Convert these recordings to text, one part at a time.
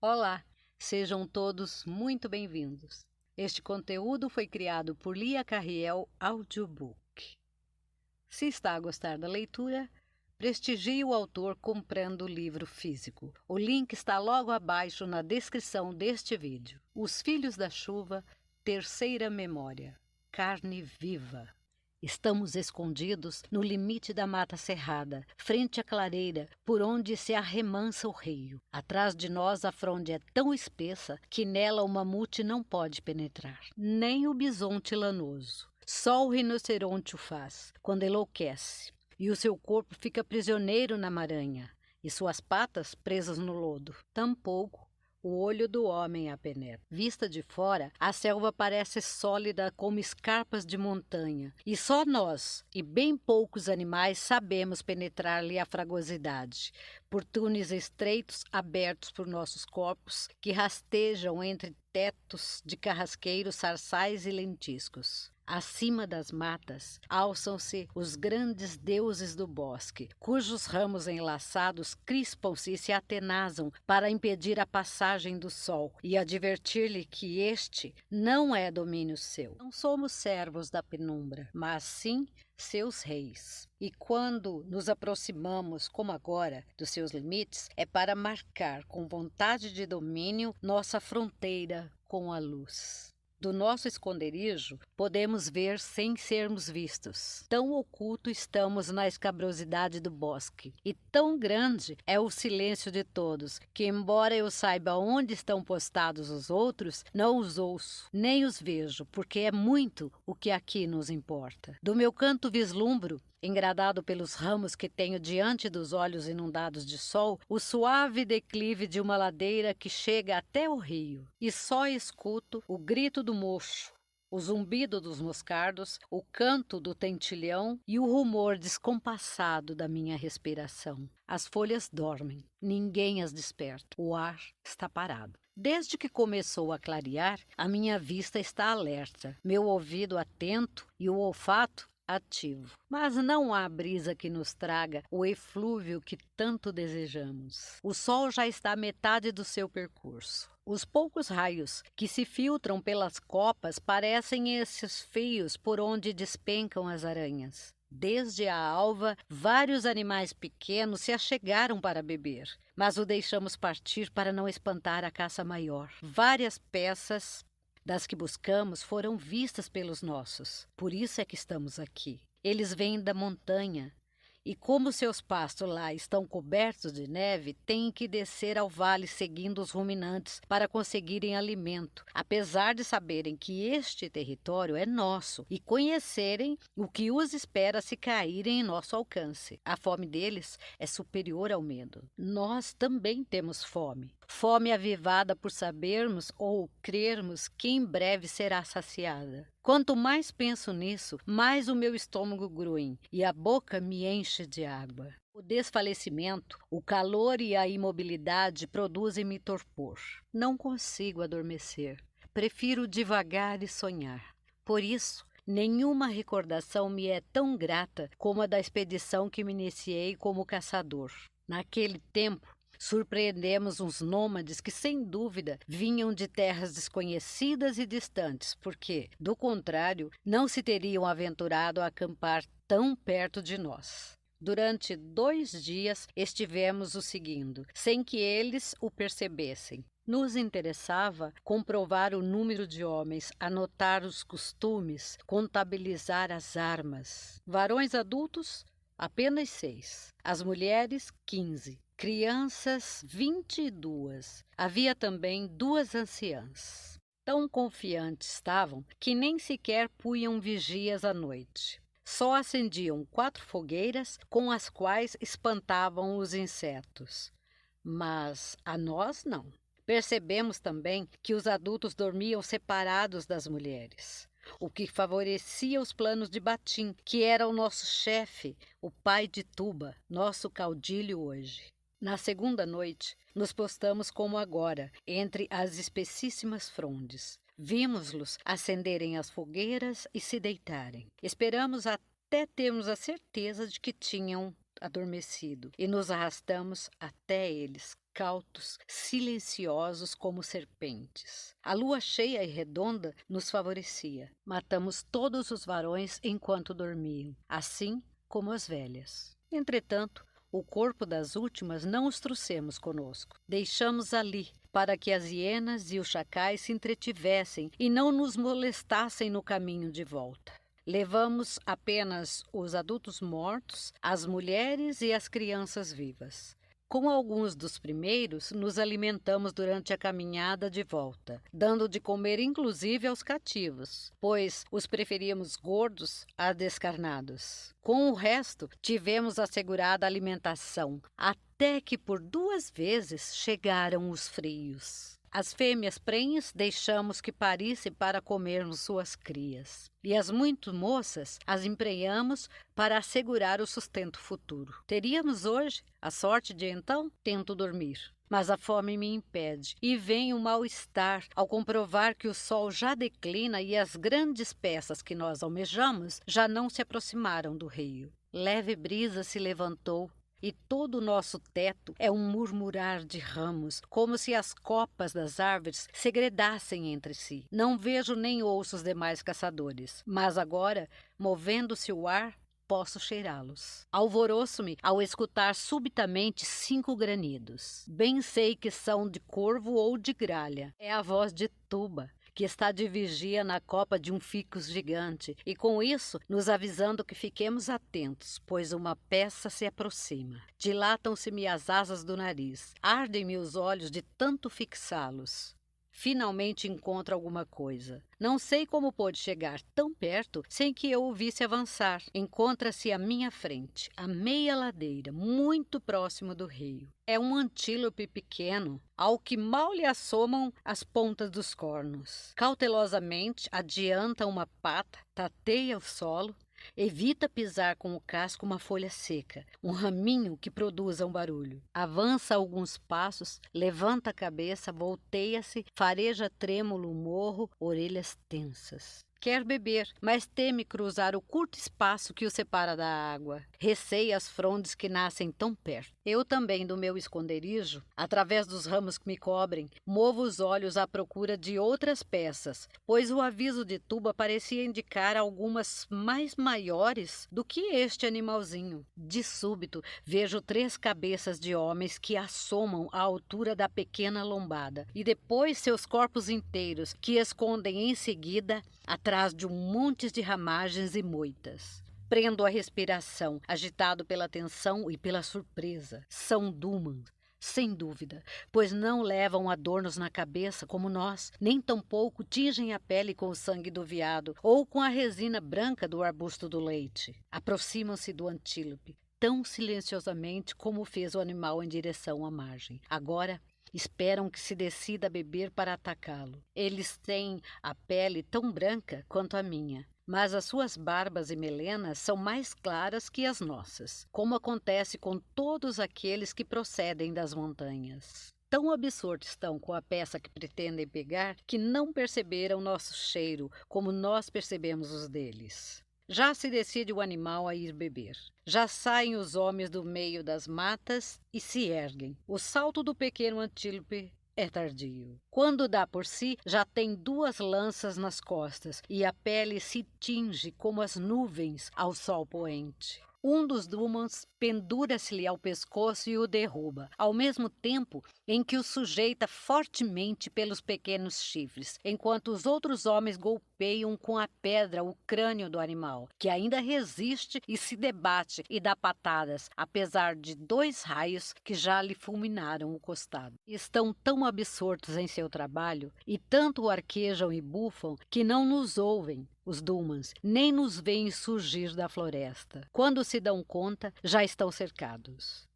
Olá, sejam todos muito bem-vindos. Este conteúdo foi criado por Lia Carriel Audiobook. Se está a gostar da leitura, prestigie o autor comprando o livro físico. O link está logo abaixo na descrição deste vídeo. Os Filhos da Chuva, terceira memória. Carne viva. Estamos escondidos no limite da mata cerrada, frente à clareira, por onde se arremansa o rio. Atrás de nós a fronde é tão espessa que nela o mamute não pode penetrar, nem o bisonte lanoso. Só o rinoceronte o faz, quando enlouquece, e o seu corpo fica prisioneiro na maranha, e suas patas presas no lodo. Tampouco o olho do homem a penetra. Vista de fora, a selva parece sólida como escarpas de montanha, e só nós e bem poucos animais sabemos penetrar-lhe a fragosidade, por túneis estreitos abertos por nossos corpos que rastejam entre tetos de carrasqueiros, sarçais e lentiscos. Acima das matas, alçam-se os grandes deuses do bosque, cujos ramos enlaçados crispam-se e se atenazam para impedir a passagem do sol e advertir-lhe que este não é domínio seu. Não somos servos da penumbra, mas sim seus reis. E quando nos aproximamos, como agora, dos seus limites, é para marcar com vontade de domínio nossa fronteira com a luz. Do nosso esconderijo, podemos ver sem sermos vistos. Tão oculto estamos na escabrosidade do bosque, e tão grande é o silêncio de todos, que embora eu saiba onde estão postados os outros, não os ouço, nem os vejo, porque é muito o que aqui nos importa. Do meu canto vislumbro, engradado pelos ramos que tenho diante dos olhos inundados de sol, o suave declive de uma ladeira que chega até o rio, e só escuto o grito do mocho, o zumbido dos moscardos, o canto do tentilhão e o rumor descompassado da minha respiração. As folhas dormem, ninguém as desperta, o ar está parado. Desde que começou a clarear, a minha vista está alerta, meu ouvido atento e o olfato ativo. Mas não há brisa que nos traga o eflúvio que tanto desejamos. O sol já está à metade do seu percurso. Os poucos raios que se filtram pelas copas parecem esses fios por onde despencam as aranhas. Desde a alva, vários animais pequenos se achegaram para beber, mas o deixamos partir para não espantar a caça maior. Várias peças das que buscamos foram vistas pelos nossos. Por isso é que estamos aqui. Eles vêm da montanha, e como seus pastos lá estão cobertos de neve, têm que descer ao vale seguindo os ruminantes para conseguirem alimento, apesar de saberem que este território é nosso e conhecerem o que os espera se caírem em nosso alcance. A fome deles é superior ao medo. Nós também temos fome. Fome avivada por sabermos ou crermos que em breve será saciada. Quanto mais penso nisso, mais o meu estômago grunhe e a boca me enche de água. O desfalecimento, o calor e a imobilidade produzem-me torpor. Não consigo adormecer. Prefiro divagar e sonhar. Por isso, nenhuma recordação me é tão grata como a da expedição que me iniciei como caçador. Naquele tempo, surpreendemos uns nômades que, sem dúvida, vinham de terras desconhecidas e distantes, porque, do contrário, não se teriam aventurado a acampar tão perto de nós. Durante 2 dias estivemos o seguindo, sem que eles o percebessem. Nos interessava comprovar o número de homens, anotar os costumes, contabilizar as armas. Varões adultos, apenas 6. As mulheres, 15. Crianças, 22. Havia também 2 anciãs. Tão confiantes estavam que nem sequer punham vigias à noite. Só acendiam 4 fogueiras com as quais espantavam os insetos. Mas a nós não. Percebemos também que os adultos dormiam separados das mulheres, o que favorecia os planos de Batim, que era o nosso chefe, o pai de Tuba, nosso caudilho hoje. Na segunda noite, nos postamos como agora, entre as espessíssimas frondes. Vimos-los acenderem as fogueiras e se deitarem. Esperamos até termos a certeza de que tinham adormecido e nos arrastamos até eles, incautos, silenciosos como serpentes. A lua cheia e redonda nos favorecia. Matamos todos os varões enquanto dormiam, assim como as velhas. Entretanto, o corpo das últimas não os trouxemos conosco. Deixamos ali, para que as hienas e os chacais se entretivessem e não nos molestassem no caminho de volta. Levamos apenas os adultos mortos, as mulheres e as crianças vivas. Com alguns dos primeiros, nos alimentamos durante a caminhada de volta, dando de comer inclusive aos cativos, pois os preferíamos gordos a descarnados. Com o resto, tivemos assegurada alimentação, até que por 2 vezes chegaram os frios. As fêmeas prenhes deixamos que parissem para comermos suas crias. E as muito moças as emprenhamos para assegurar o sustento futuro. Teríamos hoje a sorte de então? Tento dormir. Mas a fome me impede, e vem o mal-estar ao comprovar que o sol já declina e as grandes peças que nós almejamos já não se aproximaram do rio. Leve brisa se levantou, e todo o nosso teto é um murmurar de ramos, como se as copas das árvores segredassem entre si. Não vejo nem ouço os demais caçadores, mas agora, movendo-se o ar, posso cheirá-los. Alvoroço-me ao escutar subitamente 5 granidos. Bem sei que são de corvo ou de gralha. É a voz de Tuba, que está de vigia na copa de um ficus gigante, e com isso nos avisando que fiquemos atentos, pois uma peça se aproxima. Dilatam-se-me as asas do nariz, ardem-me os olhos de tanto fixá-los. Finalmente encontro alguma coisa. Não sei como pôde chegar tão perto sem que eu o visse avançar. Encontra-se à minha frente, a meia ladeira, muito próximo do rio. É um antílope pequeno, ao que mal lhe assomam as pontas dos cornos. Cautelosamente adianta uma pata, tateia o solo, evita pisar com o casco uma folha seca, um raminho que produza um barulho. Avança alguns passos, levanta a cabeça, volteia-se, fareja trêmulo o morro, orelhas tensas. Quer beber, mas teme cruzar o curto espaço que o separa da água. Receia as frondes que nascem tão perto. Eu também, do meu esconderijo, através dos ramos que me cobrem, movo os olhos à procura de outras peças, pois o aviso de Tuba parecia indicar algumas mais maiores do que este animalzinho. De súbito, vejo 3 cabeças de homens que assomam à altura da pequena lombada, e depois seus corpos inteiros, que escondem em seguida atrás de um monte de ramagens e moitas. Prendo a respiração, agitado pela tensão e pela surpresa. São Dumans, sem dúvida, pois não levam adornos na cabeça como nós, nem tampouco tingem a pele com o sangue do veado ou com a resina branca do arbusto do leite. Aproximam-se do antílope, tão silenciosamente como fez o animal em direção à margem. Agora, esperam que se decida a beber para atacá-lo. Eles têm a pele tão branca quanto a minha, mas as suas barbas e melenas são mais claras que as nossas, como acontece com todos aqueles que procedem das montanhas. Tão absortos estão com a peça que pretendem pegar que não perceberam nosso cheiro como nós percebemos os deles. Já se decide o animal a ir beber. Já saem os homens do meio das matas e se erguem. O salto do pequeno antílope é tardio. Quando dá por si, já tem 2 lanças nas costas e a pele se tinge como as nuvens ao sol poente. Um dos Dumans pendura-se-lhe ao pescoço e o derruba, ao mesmo tempo em que o sujeita fortemente pelos pequenos chifres, enquanto os outros homens golpeiam com a pedra o crânio do animal, que ainda resiste e se debate e dá patadas, apesar de 2 raios que já lhe fulminaram o costado. Estão tão absortos em seu trabalho e tanto o arquejam e bufam que não nos ouvem, os Dumans, nem nos veem surgir da floresta. Quando se dão conta, já estão cercados.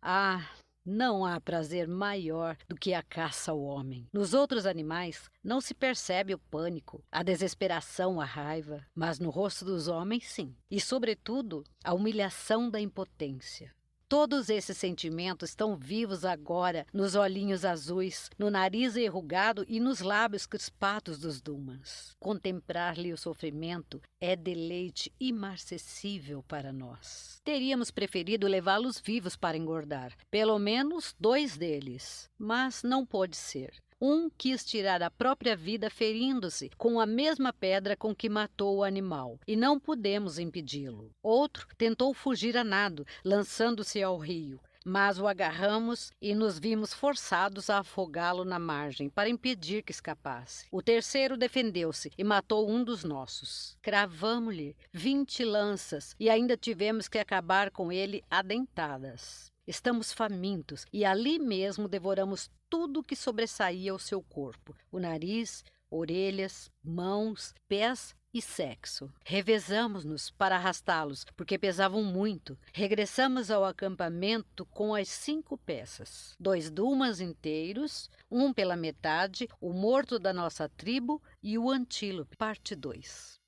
Ah, não há prazer maior do que a caça ao homem. Nos outros animais não se percebe o pânico, a desesperação, a raiva, mas no rosto dos homens sim. E, sobretudo, a humilhação da impotência. Todos esses sentimentos estão vivos agora nos olhinhos azuis, no nariz enrugado e nos lábios crispados dos Dumans. Contemplar-lhe o sofrimento é deleite imarcessível para nós. Teríamos preferido levá-los vivos para engordar, pelo menos 2 deles, mas não pôde ser. Um quis tirar a própria vida ferindo-se com a mesma pedra com que matou o animal, e não pudemos impedi-lo. Outro tentou fugir a nado, lançando-se ao rio, mas o agarramos e nos vimos forçados a afogá-lo na margem para impedir que escapasse. O terceiro defendeu-se e matou um dos nossos. Cravamo-lhe 20 lanças e ainda tivemos que acabar com ele a dentadas. Estamos famintos e ali mesmo devoramos tudo que sobressaía ao seu corpo: o nariz, orelhas, mãos, pés e sexo. Revezamos-nos para arrastá-los, porque pesavam muito. Regressamos ao acampamento com as 5 peças: 2 Dumans inteiros, um pela metade, o morto da nossa tribo e o antílope, parte 2.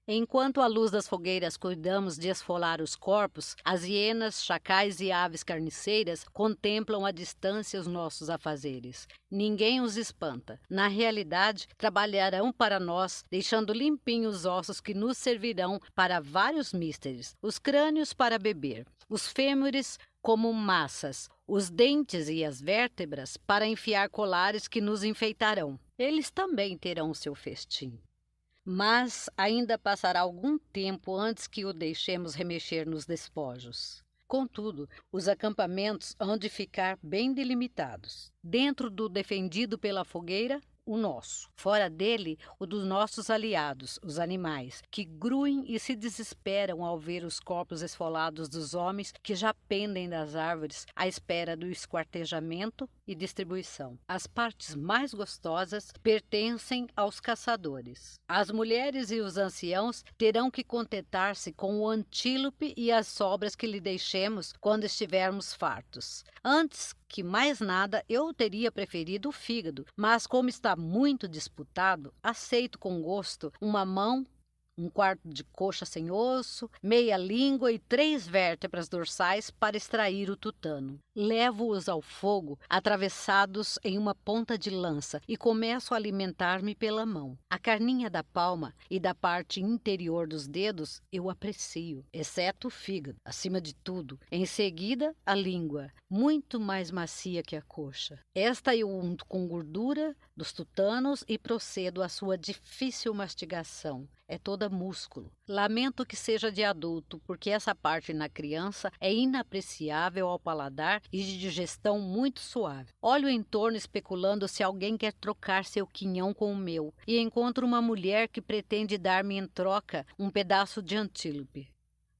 Enquanto à luz das fogueiras cuidamos de esfolar os corpos, as hienas, chacais e aves carniceiras contemplam à distância os nossos afazeres. Ninguém os espanta. Na realidade, trabalharão para nós, deixando limpinhos os ossos que nos servirão para vários místeres, os crânios para beber, os fêmures como massas, os dentes e as vértebras para enfiar colares que nos enfeitarão. Eles também terão seu festim. Mas ainda passará algum tempo antes que o deixemos remexer nos despojos. Contudo, os acampamentos hão de ficar bem delimitados. Dentro do defendido pela fogueira, o nosso. Fora dele, o dos nossos aliados, os animais, que gruem e se desesperam ao ver os corpos esfolados dos homens que já pendem das árvores à espera do esquartejamento e distribuição. As partes mais gostosas pertencem aos caçadores. As mulheres e os anciãos terão que contentar-se com o antílope e as sobras que lhe deixemos quando estivermos fartos. Antes que mais nada, eu teria preferido o fígado, mas como está muito disputado, aceito com gosto uma mão, um quarto de coxa sem osso, meia língua e 3 vértebras dorsais para extrair o tutano. Levo-os ao fogo, atravessados em uma ponta de lança, e começo a alimentar-me pela mão. A carninha da palma e da parte interior dos dedos eu aprecio, exceto o fígado, acima de tudo. Em seguida, a língua, muito mais macia que a coxa. Esta eu unto com gordura dos tutanos e procedo à sua difícil mastigação. É toda músculo. Lamento que seja de adulto, porque essa parte na criança é inapreciável ao paladar e de digestão muito suave. Olho em torno especulando se alguém quer trocar seu quinhão com o meu, e encontro uma mulher que pretende dar-me em troca um pedaço de antílope.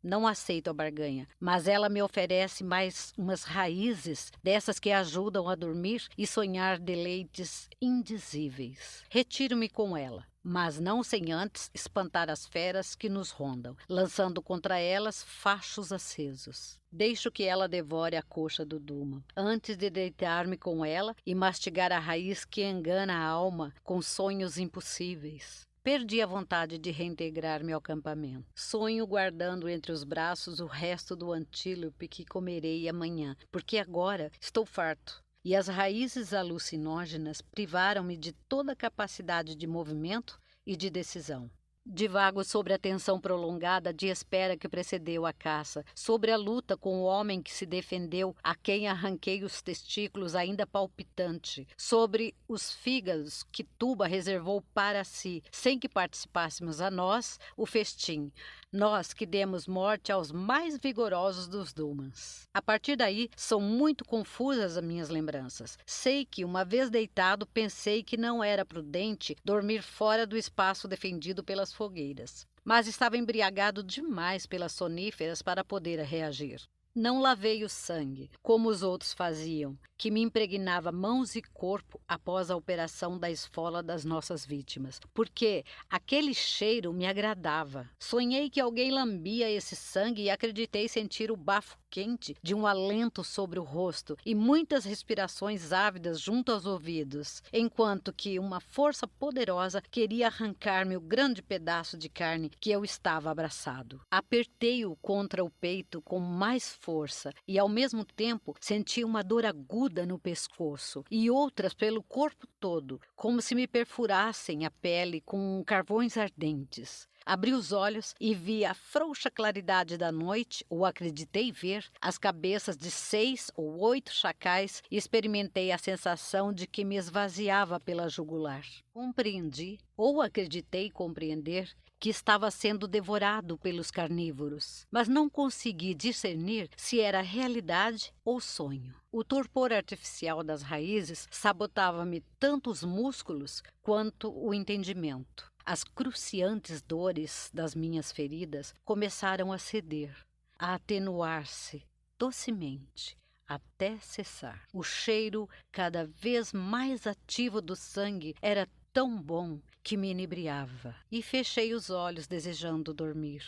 Não aceito a barganha, mas ela me oferece mais umas raízes, dessas que ajudam a dormir e sonhar deleites indizíveis. Retiro-me com ela, mas não sem antes espantar as feras que nos rondam, lançando contra elas fachos acesos. Deixo que ela devore a coxa do Duma, antes de deitar-me com ela e mastigar a raiz que engana a alma com sonhos impossíveis. Perdi a vontade de reintegrar-me ao acampamento. Sonho guardando entre os braços o resto do antílope que comerei amanhã, porque agora estou farto. E as raízes alucinógenas privaram-me de toda a capacidade de movimento e de decisão. Divago sobre a tensão prolongada de espera que precedeu a caça, sobre a luta com o homem que se defendeu, a quem arranquei os testículos ainda palpitante, sobre os fígados que Tuba reservou para si, sem que participássemos a nós o festim, nós que demos morte aos mais vigorosos dos Dumans. A partir daí, são muito confusas as minhas lembranças. Sei que, uma vez deitado, pensei que não era prudente dormir fora do espaço defendido pelas fogueiras, mas estava embriagado demais pelas soníferas para poder reagir. Não lavei o sangue, como os outros faziam, que me impregnava mãos e corpo após a operação da esfola das nossas vítimas, porque aquele cheiro me agradava. Sonhei que alguém lambia esse sangue e acreditei sentir o bafo quente de um alento sobre o rosto e muitas respirações ávidas junto aos ouvidos, enquanto que uma força poderosa queria arrancar-me o grande pedaço de carne que eu estava abraçado. Apertei-o contra o peito com mais força e, ao mesmo tempo, senti uma dor aguda no pescoço e outras pelo corpo todo, como se me perfurassem a pele com carvões ardentes. Abri os olhos e vi a frouxa claridade da noite, ou acreditei ver, as cabeças de 6 ou 8 chacais e experimentei a sensação de que me esvaziava pela jugular. Compreendi, ou acreditei compreender, que estava sendo devorado pelos carnívoros, mas não consegui discernir se era realidade ou sonho. O torpor artificial das raízes sabotava-me tanto os músculos quanto o entendimento. As cruciantes dores das minhas feridas começaram a ceder, a atenuar-se docemente, até cessar. O cheiro cada vez mais ativo do sangue era tão bom que me inebriava, e fechei os olhos desejando dormir,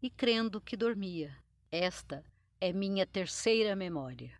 e crendo que dormia. Esta é minha terceira memória.